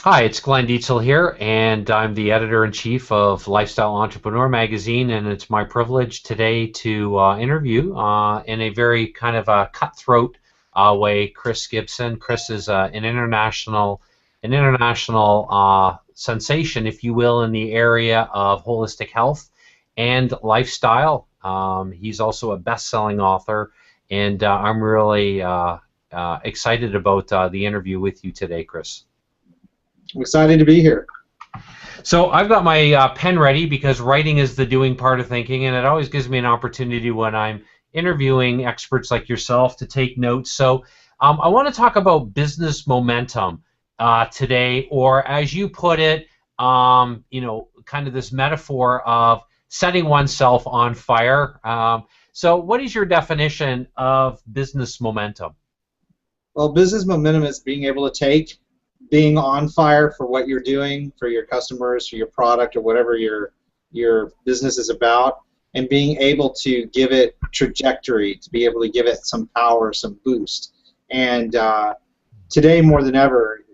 Hi, it's Glenn Dietzel here, and I'm the editor-in-chief of Lifestyle Entrepreneur magazine, and it's my privilege today to interview in a very kind of a cutthroat way Chris Gibson. Chris is an international sensation, if you will, in the area of holistic health and lifestyle. He's also a best-selling author, and I'm really excited about the interview with you today, Chris. I'm excited to be here. So I've got my pen ready because writing is the doing part of thinking, and it always gives me an opportunity when I'm interviewing experts like yourself to take notes. So I want to talk about business momentum today, or as you put it, kind of this metaphor of setting oneself on fire. So what is your definition of business momentum? Well, business momentum is being able to take being on fire for what you're doing, for your customers, for your product, or whatever your business is about, and being able to give it trajectory, to be able to give it some power, some boost. And today, more than ever,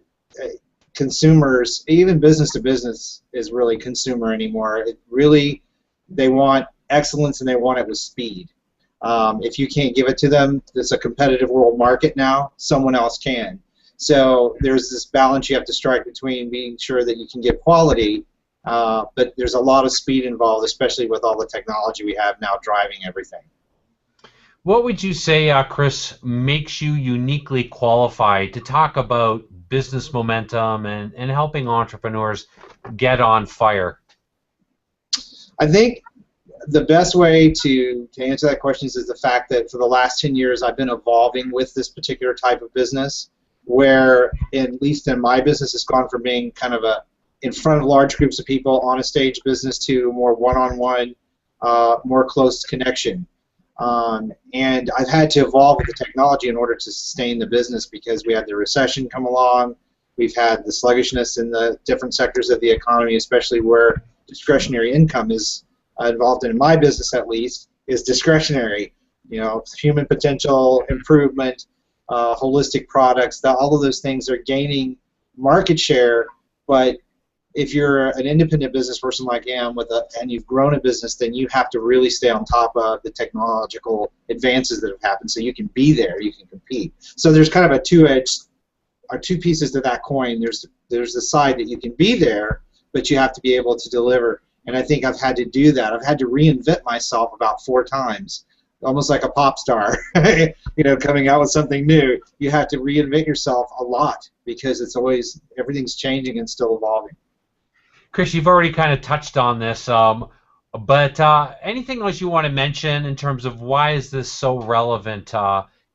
consumers, even business to business, is really consumer anymore. It really, they want excellence and they want it with speed. If you can't give it to them, it's a competitive world market now. Someone else can. So there's this balance you have to strike between being sure that you can give quality, but there's a lot of speed involved, especially with all the technology we have now driving everything. What would you say, Chris, makes you uniquely qualified to talk about business momentum and helping entrepreneurs get on fire? I think the best way to answer that question is the fact that for the last 10 years I've been evolving with this particular type of business, where at least in my business it's gone from being kind of a in front of large groups of people on a stage business to more one-on-one, more close connection. And I've had to evolve with the technology in order to sustain the business because we had the recession come along. We've had the sluggishness in the different sectors of the economy, especially where discretionary income is involved in my business, at least, is discretionary. You know, human potential improvement, holistic products, all of those things are gaining market share. But if you're an independent business person like I am, and you've grown a business, then you have to really stay on top of the technological advances that have happened, so you can be there, you can compete. So there's kind of a two-edged, or two pieces to that coin. There's the side that you can be there, but you have to be able to deliver. And I think I've had to do that. I've had to reinvent myself about 4 times, almost like a pop star, coming out with something new. You have to reinvent yourself a lot because everything's changing and still evolving. Chris, you've already kind of touched on this, but anything else you want to mention in terms of why is this so relevant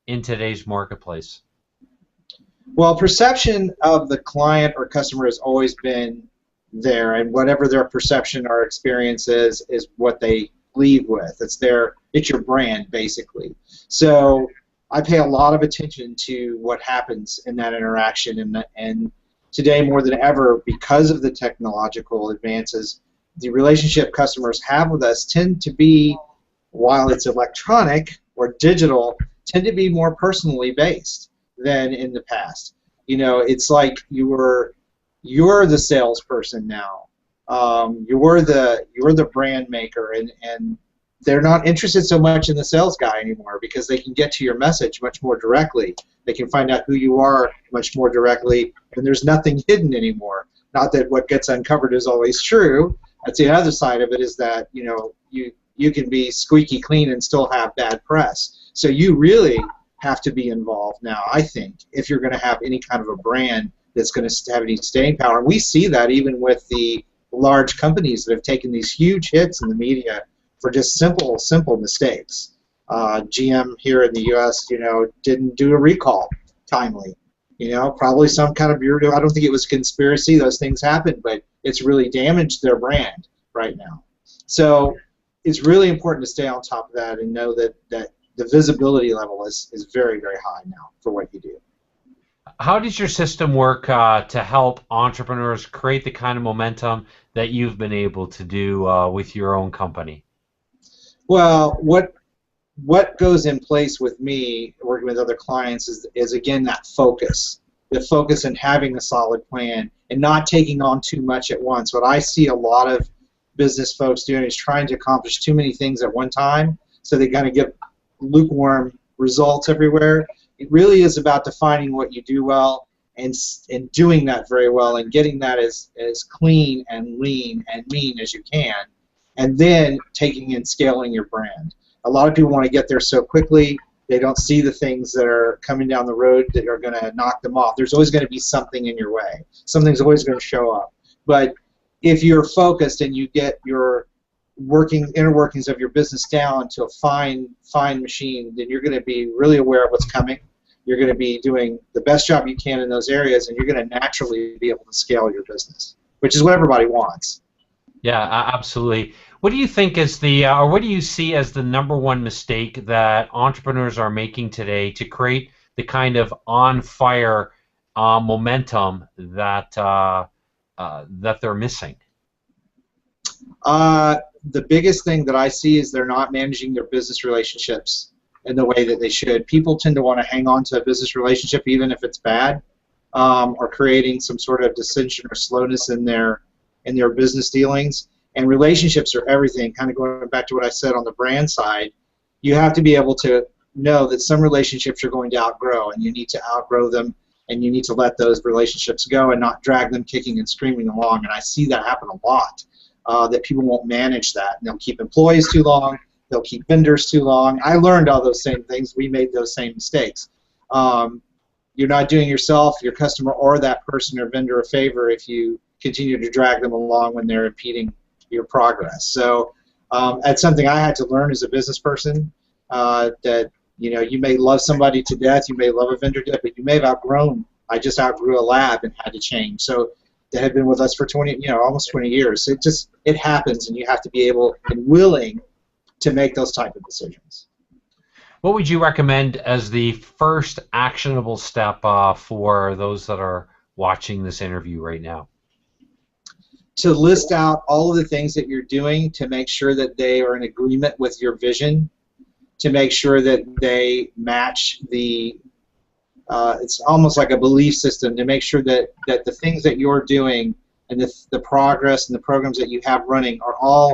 in today's marketplace? Well, perception of the client or customer has always been there, and whatever their perception or experience is what they leave with. It's your brand, basically. So I pay a lot of attention to what happens in that interaction, and today more than ever, because of the technological advances, the relationship customers have with us tend to be, while it's electronic or digital, tend to be more personally based than in the past. It's like you're the salesperson now. You're the brand maker, and they're not interested so much in the sales guy anymore because they can get to your message much more directly. They can find out who you are much more directly, and there's nothing hidden anymore. Not that what gets uncovered is always true. That's the other side of it, is that you can be squeaky clean and still have bad press. So you really have to be involved now, I think, if you're going to have any kind of a brand that's going to have any staying power. And we see that even with the large companies that have taken these huge hits in the media for just simple mistakes. GM here in the U.S., didn't do a recall timely. Probably some kind of bureau. I don't think it was conspiracy. Those things happen, but it's really damaged their brand right now. So it's really important to stay on top of that and know that the visibility level is very, very high now for what you do. How does your system work to help entrepreneurs create the kind of momentum that you've been able to do with your own company? Well, what goes in place with me working with other clients is again that focus. the focus in having a solid plan and not taking on too much at once. What I see a lot of business folks doing is trying to accomplish too many things at one time, so they kind of get lukewarm results everywhere. It really is about defining what you do well and doing that very well and getting that as clean and lean and mean as you can, and then taking and scaling your brand. A lot of people want to get there so quickly, they don't see the things that are coming down the road that are going to knock them off. There's always going to be something in your way. Something's always going to show up. But if you're focused and you get your inner workings of your business down to a fine machine, then you're going to be really aware of what's coming. You're going to be doing the best job you can in those areas, and you're going to naturally be able to scale your business, which is what everybody wants. Yeah, absolutely. What do you think is or what do you see as the number one mistake that entrepreneurs are making today to create the kind of on-fire momentum that they're missing? The biggest thing that I see is they're not managing their business relationships in the way that they should. People tend to want to hang on to a business relationship even if it's bad, or creating some sort of dissension or slowness in their business dealings. And relationships are everything. Kind of going back to what I said on the brand side, you have to be able to know that some relationships you're going to outgrow, and you need to outgrow them, and you need to let those relationships go and not drag them kicking and screaming along. And I see that happen a lot, that people won't manage that. And they'll keep employees too long. They'll keep vendors too long. I learned all those same things. We made those same mistakes. You're not doing yourself, your customer, or that person or vendor a favor if you continue to drag them along when they're impeding your progress. So that's something I had to learn as a business person, that you may love somebody to death, you may love a vendor to death, but you may have outgrown. I just outgrew a lab and had to change. So that had been with us for almost 20 years. It happens, and you have to be able and willing to make those type of decisions. What would you recommend as the first actionable step for those that are watching this interview right now? To list out all of the things that you're doing to make sure that they are in agreement with your vision, to make sure that they match it's almost like a belief system, to make sure that the things that you're doing and the progress and the programs that you have running are all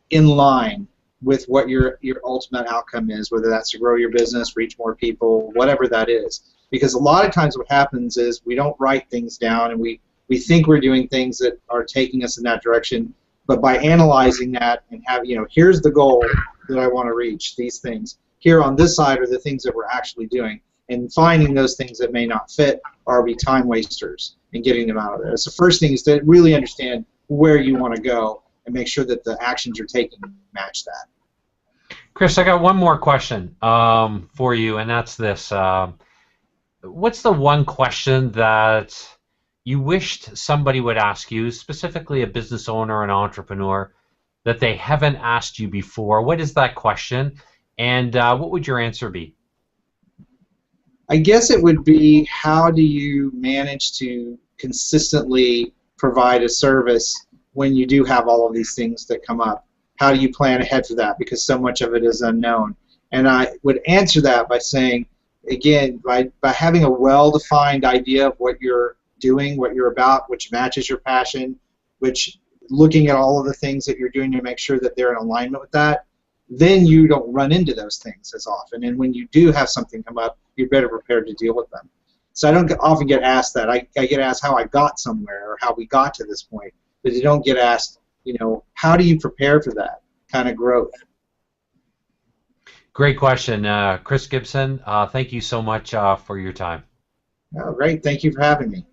in line with what your ultimate outcome is, whether that's to grow your business, reach more people, whatever that is. Because a lot of times what happens is we don't write things down, and we think we're doing things that are taking us in that direction, but by analyzing that and here's the goal that I want to reach, these things. Here on this side are the things that we're actually doing, and finding those things that may not fit or be time wasters and getting them out of there. So the first thing is to really understand where you want to go and make sure that the actions you're taking match that. Chris, I got one more question for you, and that's this. What's the one question that you wished somebody would ask you, specifically a business owner, an entrepreneur, that they haven't asked you before? What is that question, and what would your answer be? I guess it would be, how do you manage to consistently provide a service when you do have all of these things that come up? How do you plan ahead for that? Because so much of it is unknown. And I would answer that by saying, again, by having a well-defined idea of what you're doing, what you're about, which matches your passion, which looking at all of the things that you're doing to make sure that they're in alignment with that, then you don't run into those things as often. And when you do have something come up, you're better prepared to deal with them. So I don't often get asked that. I get asked how I got somewhere or how we got to this point, but you don't get asked, how do you prepare for that kind of growth? Great question. Chris Gibson, thank you so much for your time. Oh, great. Thank you for having me.